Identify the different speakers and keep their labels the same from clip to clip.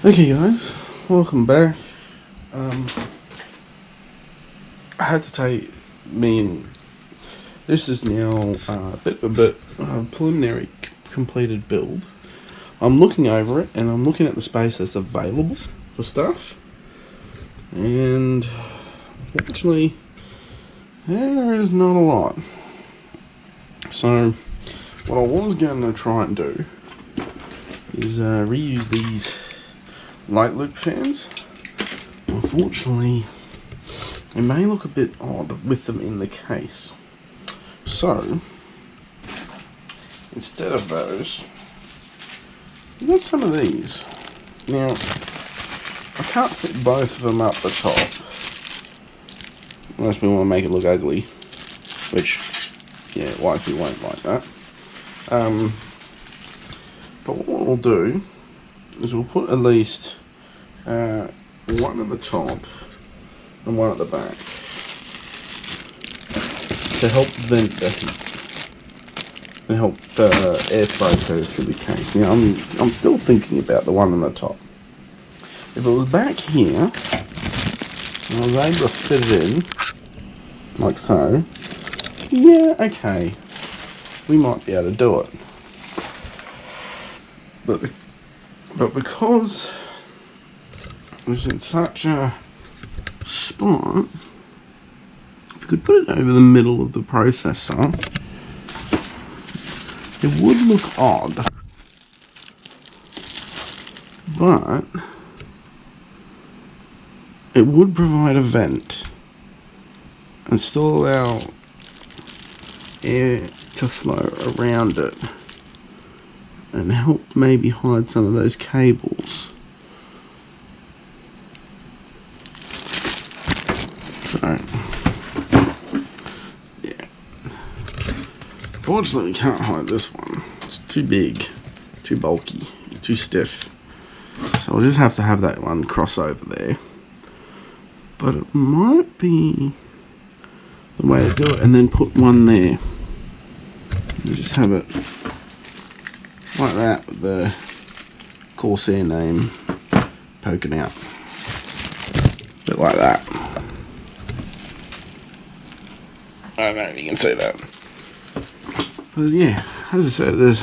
Speaker 1: Okay guys, welcome back. I had to take this is now a bit of a preliminary completed build. I'm looking over it and I'm looking at the space that's available for stuff, and unfortunately there is not a lot. So what I was going to try and do is reuse these light loop fans. Unfortunately, it may look a bit odd with them in the case. So, instead of those, we got some of these. Now, I can't fit both of them up the top, unless we want to make it look ugly, which, yeah, Wifey won't like that. But what we'll do is we'll put at least one at the top and one at the back to help vent the heat and help airflow go through the case. Now I'm still thinking about the one on the top. If it was back here and I was able to fit it in like so, yeah, okay, we might be able to do it. But because it's in such a spot, if you could put it over the middle of the processor, it would look odd, but it would provide a vent and still allow air to flow around it and help maybe hide some of those cables. So, yeah. Fortunately, we can't hide this one. It's too big, too bulky, too stiff. So we'll just have to have that one cross over there. But it might be the way to do it, and then put one there. And just have it like that with the Corsair name poking out. A bit like that. I don't know if you can see that. But yeah, as I said, there's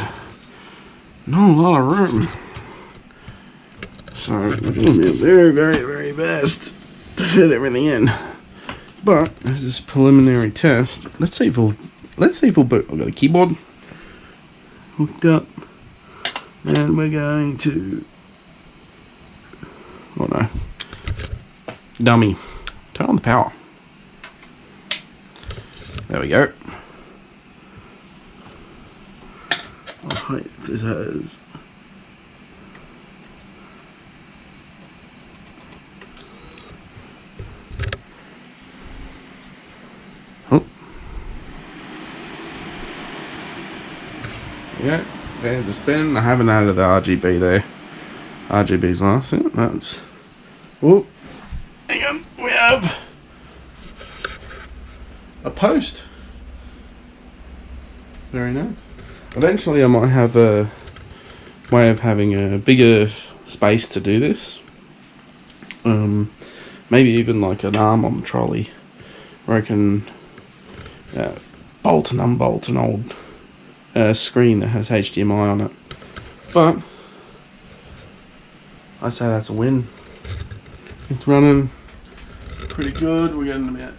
Speaker 1: not a lot of room. So we're going to be very, very, very best to fit everything in. But this is preliminary test. Let's see if we'll boot. I've got a keyboard hooked up. And we're going to, oh no, dummy, turn on the power. There we go. Oh wait, if this has, oh, yeah. Fans are spinning. I haven't added the RGB there. RGB's last. Yeah, that's. Oh, hang on. We have a post. Very nice. Eventually, I might have a way of having a bigger space to do this. Maybe even like an arm on the trolley, where I can bolt and unbolt an old screen that has HDMI on it. But I say that's a win. It's running pretty good. We're getting about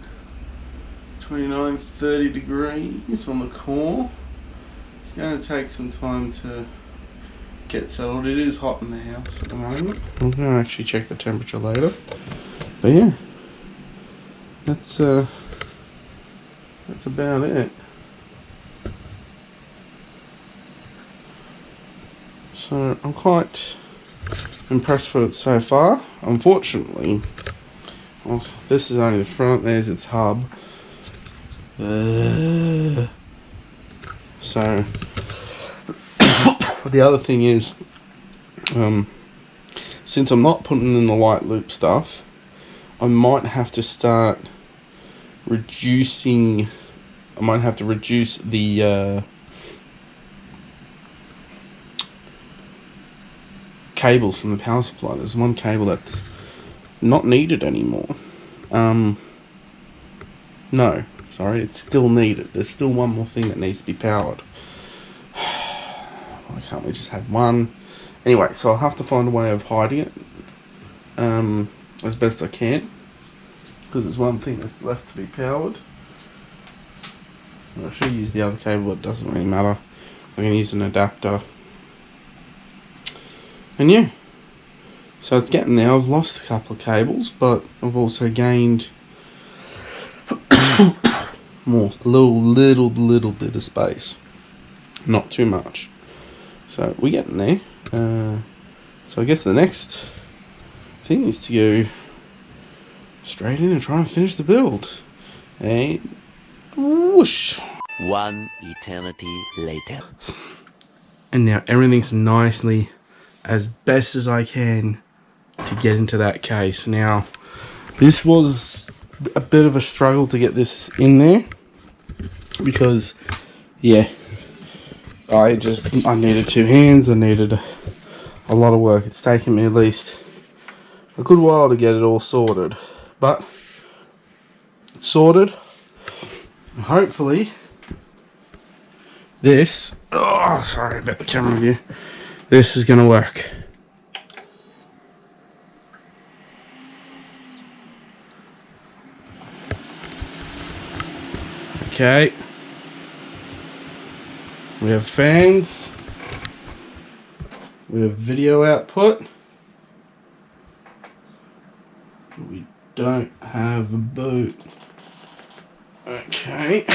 Speaker 1: 29-30 degrees on the core. It's going to take some time to get settled. It is hot in the house at the moment. I'm going to actually check the temperature later. But yeah, that's about it. So I'm quite impressed with it so far. Unfortunately, well, this is only the front, there's its hub. So the other thing is, since I'm not putting in the light loop stuff, I might have to start reducing, I might have to reduce the cables from the power supply. There's one cable that's not needed anymore. No, sorry, it's still needed. There's still one more thing that needs to be powered. Why can't we just have one? Anyway, so I'll have to find a way of hiding it as best I can, because there's one thing that's left to be powered. I should use the other cable, it doesn't really matter. I can use an adapter. And yeah, so it's getting there. I've lost a couple of cables, but I've also gained more, a little bit of space. Not too much. So we're getting there. So I guess the next thing is to go straight in and try and finish the build. And whoosh.
Speaker 2: One eternity later.
Speaker 1: And now everything's nicely as best as I can to get into that case. Now, this was a bit of a struggle to get this in there because, yeah, I needed two hands. I needed a lot of work. It's taken me at least a good while to get it all sorted, but it's sorted. Hopefully this, oh sorry about the camera view, this is gonna work. Okay, we have fans, we have video output, we don't have a boot. Okay.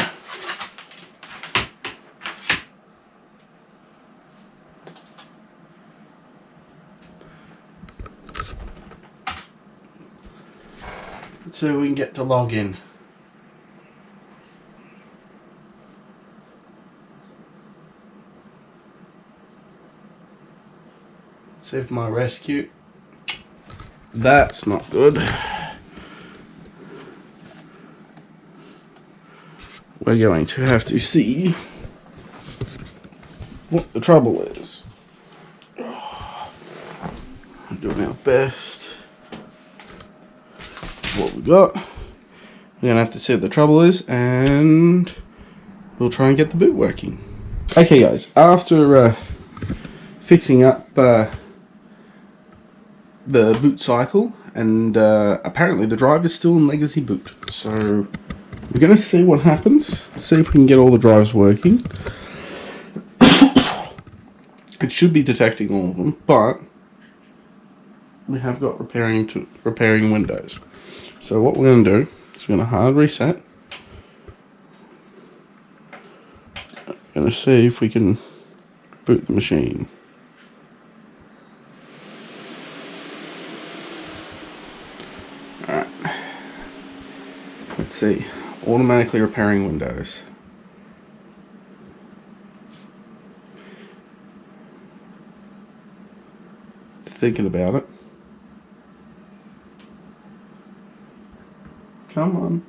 Speaker 1: Let's see if we can get to log in. Let's see if my rescue. That's not good. We're going to have to see what the trouble is. I'm doing our best. What we got. We're going to have to see what the trouble is, and we'll try and get the boot working. Okay guys, after fixing up the boot cycle, and apparently the drive is still in legacy boot, so we're going to see what happens, see if we can get all the drives working. It should be detecting all of them, but we have got repairing Windows. So what we're going to do is we're going to hard reset. Going to see if we can boot the machine. Alright. Let's see. Automatically repairing Windows. It's thinking about it. Come on.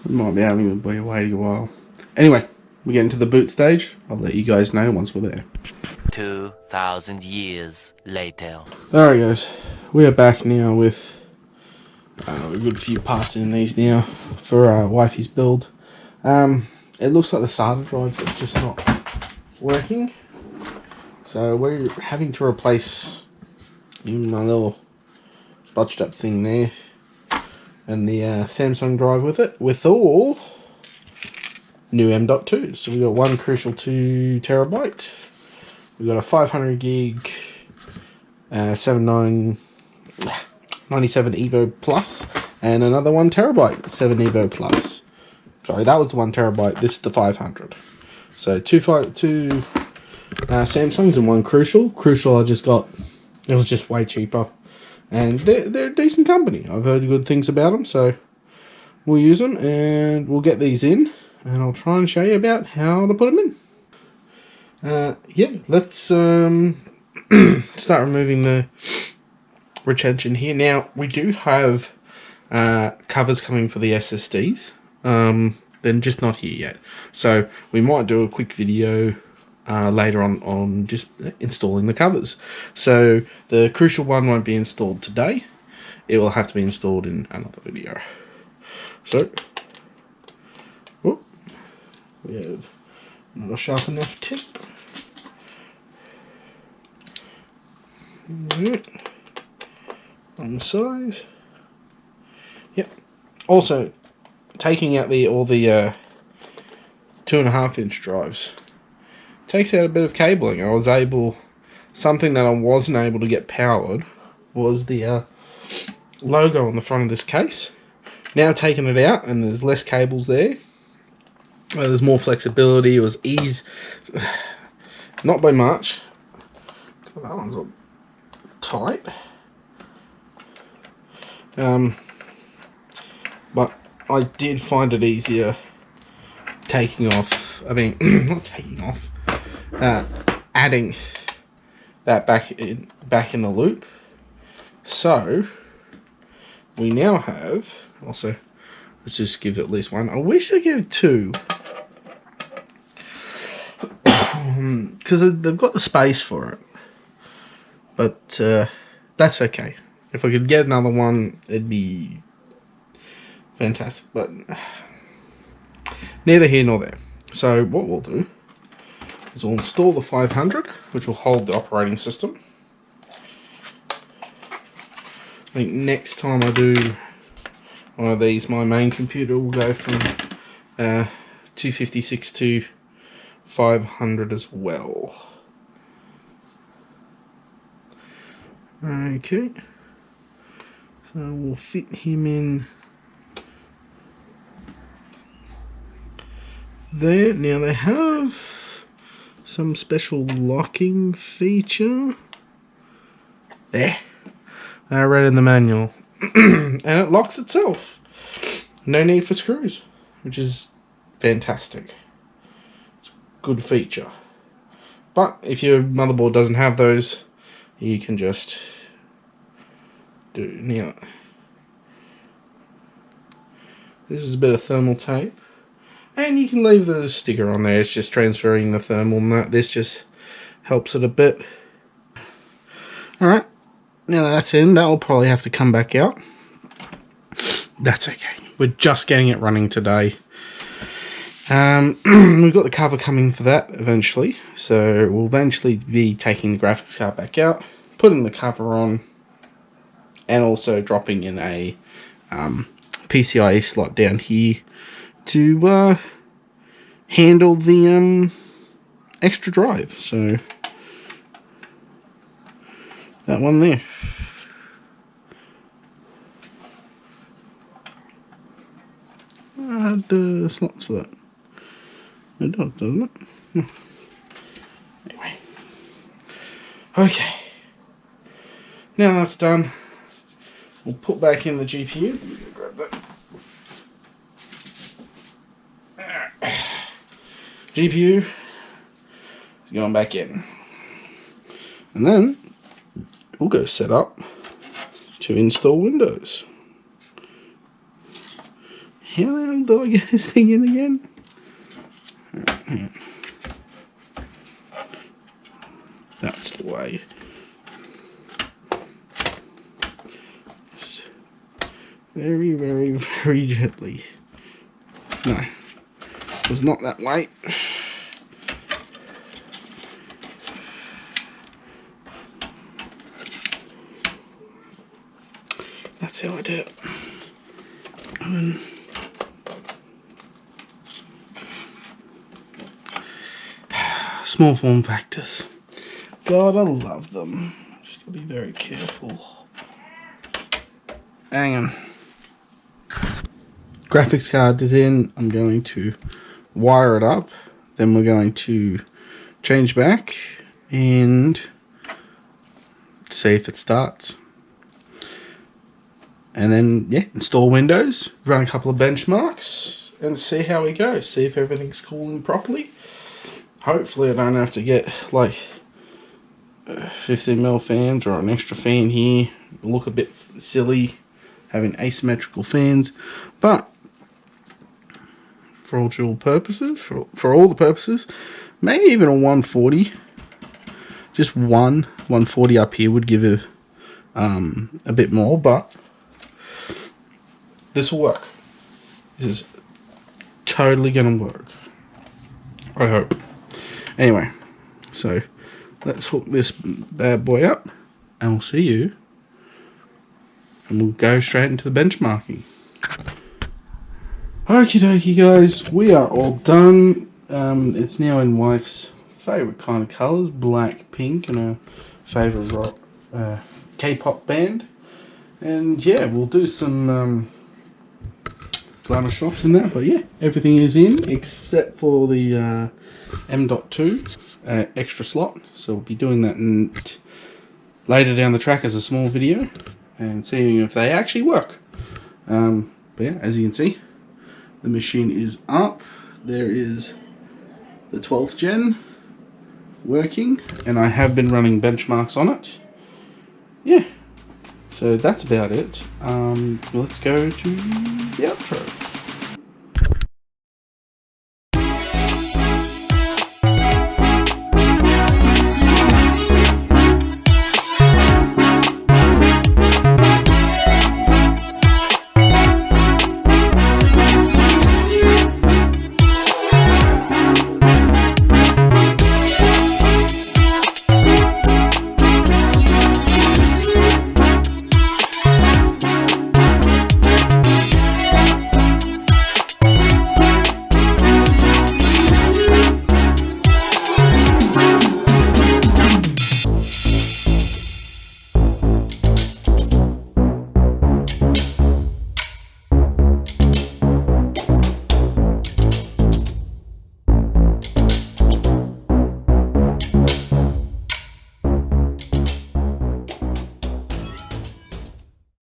Speaker 1: We might be having to be waiting a while. Anyway, we get into the boot stage. I'll let you guys know once we're there.
Speaker 2: 2,000 years later.
Speaker 1: Alright guys, we are back now with a good few parts in these now for Wifey's build. It looks like the SATA drives are just not working. So we're having to replace my little botched up thing there and the Samsung drive with it, with all new M.2. So we got one Crucial 2 terabyte. We got a 500 gig 97 Evo Plus, and another 1 terabyte 7 Evo Plus. Sorry, that was the 1 terabyte. This is the 500. So two Samsungs and one Crucial. Crucial I just got. It was just way cheaper, and they're a decent company. I've heard good things about them, so we'll use them and we'll get these in, and I'll try and show you about how to put them in. Yeah, let's start removing the retention here. Now we do have covers coming for the SSDs. They're just not here yet. So we might do a quick video later on just installing the covers. So the crucial one won't be installed today. It will have to be installed in another video. So, whoop, we have not a sharp enough tip. On the size. Yep. Also, taking out all the 2.5-inch drives takes out a bit of cabling. Something that I wasn't able to get powered was the logo on the front of this case. Now taking it out and there's less cables there. There's more flexibility. It was not by much. That one's all tight. But I did find it easier taking off. I mean, not taking off. Adding that back in the loop. So we now have. Also, let's just give it at least one. I wish they gave two. Because they've got the space for it. But that's okay. If I could get another one, it'd be fantastic. But neither here nor there. So what we'll do is we'll install the 500, which will hold the operating system. I think next time I do one of these, my main computer will go from 256 to 500 as well. Okay, so we'll fit him in there. Now they have some special locking feature. There, I read in the manual. And it locks itself. No need for screws, which is fantastic. It's a good feature. But if your motherboard doesn't have those, you can just do now. This is a bit of thermal tape, and you can leave the sticker on there. It's just transferring the thermal, and this just helps it a bit. All right, now that that's in, that will probably have to come back out. That's okay. We're just getting it running today. We've got the cover coming for that eventually, so we'll eventually be taking the graphics card back out, putting the cover on, and also dropping in a PCIe slot down here to handle the extra drive. So that one there. I had slots for that. It does, doesn't it? No. Anyway. Okay. Now that's done, we'll put back in the GPU. Grab that. GPU is going back in. And then we'll go set up to install Windows. How the hell do I get this thing in again? That's the way. Just very, very, very gently. No, it was not that way. That's how I did it. Small form factors. God, I love them. Just gotta be very careful. Hang on. Graphics card is in. I'm going to wire it up. Then we're going to change back and see if it starts. And then, yeah, install Windows, run a couple of benchmarks, and see how we go. See if everything's cooling properly. Hopefully I don't have to get like 15mm fans or an extra fan here. It'll look a bit silly having asymmetrical fans, but for all purposes, for all the purposes. Maybe even a 140. Just 140 up here would give a bit more, but this will work. This is totally gonna work. I hope. Anyway, so let's hook this bad boy up, and we'll see you. And we'll go straight into the benchmarking. Okie dokie, guys, we are all done. It's now in Wife's favourite kind of colours, black, pink, and her favourite rock K-pop band. And yeah, we'll do some glamour shots in that. But yeah, everything is in except for the M.2 extra slot. So we'll be doing that later down the track as a small video and seeing if they actually work. But yeah, as you can see, the machine is up. There is the 12th gen working, and I have been running benchmarks on it. Yeah, so that's about it. Let's go to the outro.